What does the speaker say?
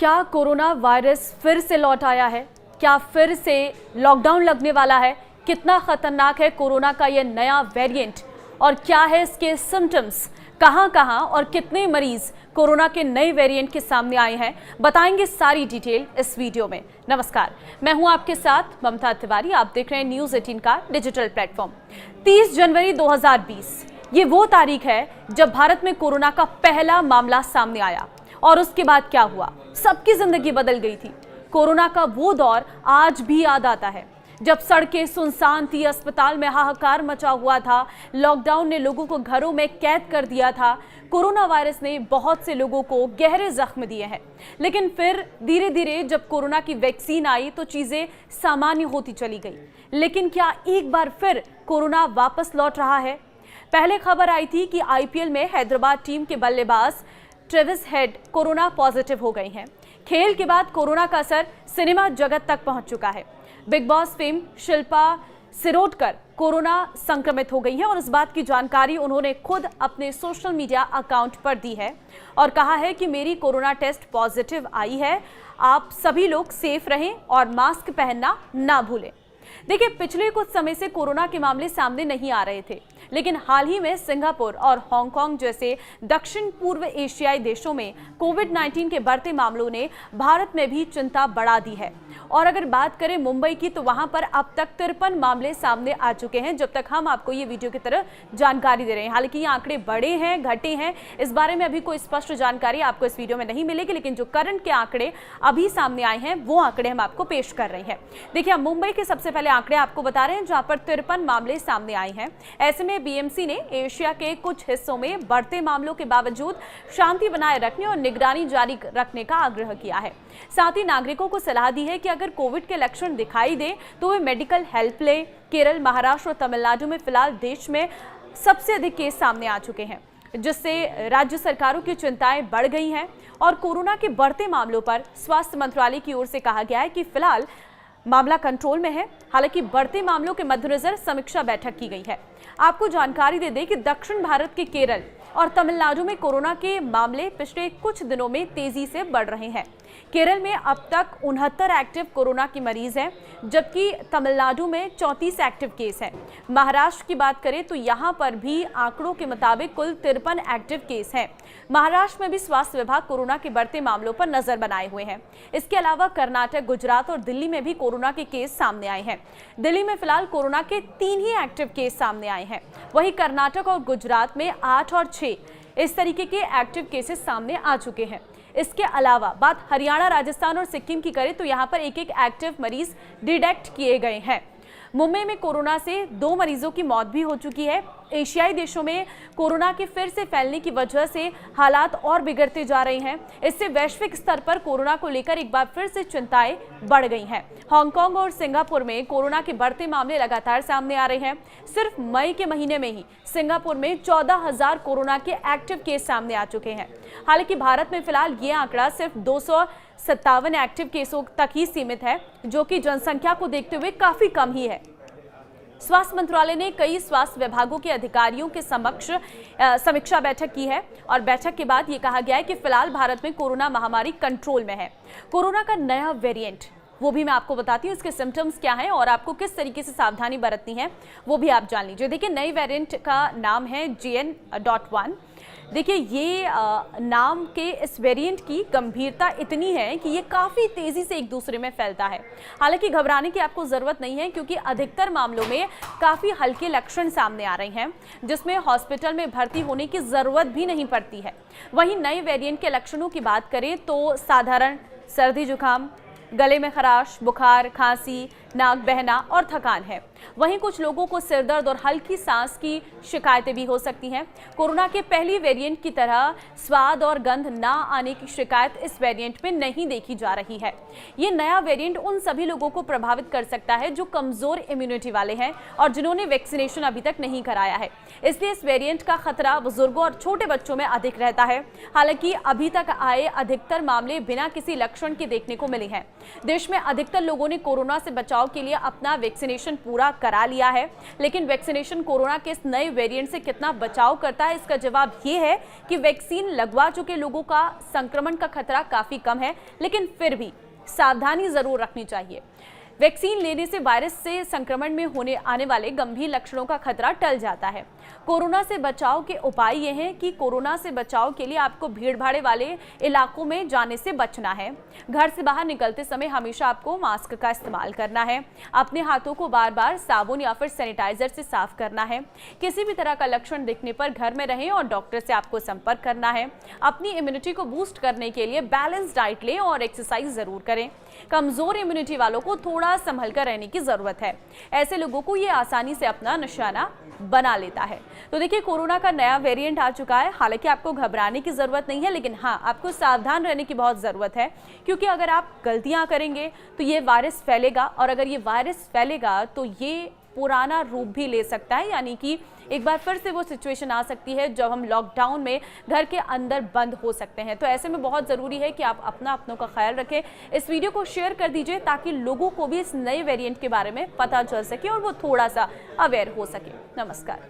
क्या corona virus फिर से लौट आया है? क्या फिर से लॉकडाउन लगने वाला है? कितना खतरनाक है कोरोना का ये नया वेरिएंट और क्या है इसके सिम्टम्स? कहां और कितने मरीज कोरोना के नए वेरिएंट के सामने आए हैं, बताएंगे सारी डिटेल इस वीडियो में। नमस्कार, मैं हूं आपके साथ ममता तिवारी। आप देख रहे हैं न्यूज 18 का डिजिटल प्लेटफॉर्म। 30 जनवरी 2020 ये वो तारीख है जब भारत में कोरोना का पहला मामला सामने आया और उसके बाद क्या हुआ, सबकी जिंदगी बदल गई थी। कोरोना का वो दौर आज भी याद आता है जब सड़कें सुनसान थी, अस्पताल में हाहाकार मचा हुआ था, लॉकडाउन ने लोगों को घरों में कैद कर दिया था। कोरोना वायरस ने बहुत से लोगों को गहरे जख्म दिए हैं, लेकिन फिर धीरे धीरे जब कोरोना की वैक्सीन आई तो चीजें सामान्य होती चली गई। लेकिन क्या एक बार फिर कोरोना वापस लौट रहा है? पहले खबर आई थी कि आईपीएल में हैदराबाद टीम के बल्लेबाज ट्रेविस हेड कोरोना पॉजिटिव हो गई हैं। खेल के बाद कोरोना का असर सिनेमा जगत तक पहुंच चुका है। Big boss fame Shilpa Shirodkar corona संक्रमित हो गई हैं और इस बात की जानकारी उन्होंने खुद अपने सोशल मीडिया अकाउंट पर दी है और कहा है कि मेरी कोरोना टेस्ट पॉजिटिव आई है, आप सभी लोग सेफ रहें और मास्क पहनना ना भूलें। देखिए, पिछले कुछ समय से कोरोना के मामले सामने नहीं आ रहे थे, लेकिन हाल ही में सिंगापुर और हांगकांग जैसे दक्षिण पूर्व एशियाई देशों में कोविड-19 के बढ़ते मामलों ने भारत में भी चिंता बढ़ा दी है। और अगर बात करें मुंबई की, तो वहां पर अब तक 53 मामले सामने आ चुके हैं जब तक हम आपको ये वीडियो की तरह जानकारी दे रहे हैं। हालांकि ये आंकड़े बढ़े हैं, घटे हैं, इस बारे में अभी कोई स्पष्ट जानकारी आपको इस वीडियो में नहीं मिलेगी, लेकिन जो करंट के आंकड़े अभी सामने आए हैं वो आंकड़े हम आपको पेश कर रहे हैं। देखिए, हम मुंबई के सबसे पहले आंकड़े आपको बता रहे हैं जहां पर 53 मामले सामने आए हैं। ऐसे में बीएमसी ने एशिया के कुछ हिस्सों में बढ़ते मामलों के बावजूद शांति बनाए रखने और निगरानी जारी रखने का आग्रह किया है। साथ ही नागरिकों को सलाह दी है कि अगर कोविड के लक्षण दिखाई दे तो वे मेडिकल हेल्प लें। केरल, महाराष्ट्र और तमिलनाडु में फिलहाल देश में सबसे अधिक केस सामने आ चुके हैं, जिससे राज्य सरकारों की चिंताएं बढ़ गई हैं और कोरोना के बढ़ते मामलों पर स्वास्थ्य मंत्रालय की ओर से कहा गया है कि फिलहाल मामला कंट्रोल में है। हालांकि बढ़ते मामलों के मद्देनजर समीक्षा बैठक की गई है। आपको जानकारी दे दें कि दक्षिण भारत के केरल और तमिलनाडु में कोरोना के मामले पिछले कुछ दिनों में तेजी से बढ़ रहे हैं। केरल में अब तक 69 एक्टिव कोरोना के मरीज हैं, जबकि तमिलनाडु में 34 एक्टिव केस हैं। महाराष्ट्र की बात करें तो यहां पर भी आंकड़ों के मुताबिक कुल 53 एक्टिव केस हैं। महाराष्ट्र में भी स्वास्थ्य विभाग कोरोना के बढ़ते मामलों पर नजर बनाए हुए हैं। इसके अलावा कर्नाटक, गुजरात और दिल्ली में भी कोरोना के केस सामने आए हैं। दिल्ली में फिलहाल कोरोना के 3 ही एक्टिव केस सामने आए हैं। वहीं कर्नाटक और गुजरात में 8 और 6 इस तरीके के एक्टिव केसेस सामने आ चुके हैं। इसके अलावा बात हरियाणा, राजस्थान और सिक्किम की करें तो यहाँ पर एक एक्टिव मरीज डिटेक्ट किए गए हैं। मुंबई में कोरोना से 2 मरीजों की मौत भी हो चुकी है। एशियाई देशों में कोरोना के फिर से फैलने की वजह से हालात और बिगड़ते जा रहे हैं। इससे वैश्विक स्तर पर कोरोना को लेकर एक बार फिर से चिंताएं बढ़ गई हैं। हांगकांग और सिंगापुर में कोरोना के बढ़ते मामले लगातार सामने आ रहे हैं। सिर्फ मई के महीने में ही सिंगापुर में 14,000 कोरोना के एक्टिव केस सामने आ चुके हैं। हालांकि भारत में फिलहाल ये आंकड़ा सिर्फ 257 एक्टिव केसों तक ही सीमित है, जो कि जनसंख्या को देखते हुए काफी कम ही है। स्वास्थ्य मंत्रालय ने कई स्वास्थ्य विभागों के अधिकारियों के समक्ष समीक्षा बैठक की है और बैठक के बाद ये कहा गया है कि फिलहाल भारत में कोरोना महामारी कंट्रोल में है। कोरोना का नया वेरिएंट वो भी मैं आपको बताती हूँ, इसके सिम्टम्स क्या हैं और आपको किस तरीके से सावधानी बरतनी है वो भी आप जान लीजिए। देखिए, नए वेरिएंट का नाम है JN.1। देखिए, ये नाम के इस वेरिएंट की गंभीरता इतनी है कि ये काफ़ी तेज़ी से एक दूसरे में फैलता है। हालांकि घबराने की आपको ज़रूरत नहीं है, क्योंकि अधिकतर मामलों में काफ़ी हल्के लक्षण सामने आ रहे हैं, जिसमें हॉस्पिटल में भर्ती होने की ज़रूरत भी नहीं पड़ती है। वहीं नए वेरिएंट के लक्षणों की बात करें तो साधारण सर्दी जुकाम, गले में खराश, बुखार, खांसी, नाक बहना और थकान है। वहीं कुछ लोगों को सिर दर्द और हल्की सांस की शिकायतें भी हो सकती हैं। कोरोना के पहली वेरिएंट की तरह स्वाद और गंध ना आने की शिकायत इस वेरिएंट में नहीं देखी जा रही है। ये नया वेरिएंट उन सभी लोगों को प्रभावित कर सकता है जो कमजोर इम्यूनिटी वाले हैं और जिन्होंने वैक्सीनेशन अभी तक नहीं कराया है। इसलिए इस वेरिएंट का खतरा बुजुर्गों और छोटे बच्चों में अधिक रहता है। हालांकि अभी तक आए अधिकतर मामले बिना किसी लक्षण के देखने को मिले हैं। देश में अधिकतर लोगों ने कोरोना से बचाव बचाव के लिए अपना वैक्सीनेशन पूरा करा लिया है, लेकिन वैक्सीनेशन कोरोना के इस नए वेरिएंट से कितना बचाव करता है, इसका जवाब ये है कि वैक्सीन लगवा चुके लोगों का संक्रमण का खतरा काफी कम है, लेकिन फिर भी सावधानी जरूर रखनी चाहिए। वैक्सीन लेने से वायरस से संक्रमण में होने आने वाले गंभीर लक्षणों का खतरा टल जाता है। कोरोना से बचाव के उपाय ये हैं कि कोरोना से बचाव के लिए आपको भीड़ भाड़ वाले इलाकों में जाने से बचना है। घर से बाहर निकलते समय हमेशा आपको मास्क का इस्तेमाल करना है। अपने हाथों को बार बार साबुन या फिर सैनिटाइजर से साफ करना है। किसी भी तरह का लक्षण दिखने पर घर में रहें और डॉक्टर से आपको संपर्क करना है। अपनी इम्यूनिटी को बूस्ट करने के लिए बैलेंस डाइट लें और एक्सरसाइज जरूर करें। कमजोर इम्यूनिटी वालों को थोड़ा संभल कर रहने की जरूरत है। ऐसे लोगों को ये आसानी से अपना निशाना बना लेता है। तो देखिए, कोरोना का नया वेरिएंट आ चुका है। हालांकि आपको घबराने की जरूरत नहीं है, लेकिन हाँ, आपको सावधान रहने की बहुत जरूरत है, क्योंकि अगर आप गलतियां करेंगे तो ये वायरस फैलेगा, और अगर ये वायरस फैलेगा तो ये पुराना रूप भी ले सकता है, यानी कि एक बार फिर से वो सिचुएशन आ सकती है जब हम लॉकडाउन में घर के अंदर बंद हो सकते हैं। तो ऐसे में बहुत ज़रूरी है कि आप अपनों का ख्याल रखें। इस वीडियो को शेयर कर दीजिए ताकि लोगों को भी इस नए वेरिएंट के बारे में पता चल सके और वो थोड़ा सा अवेयर हो सके। नमस्कार।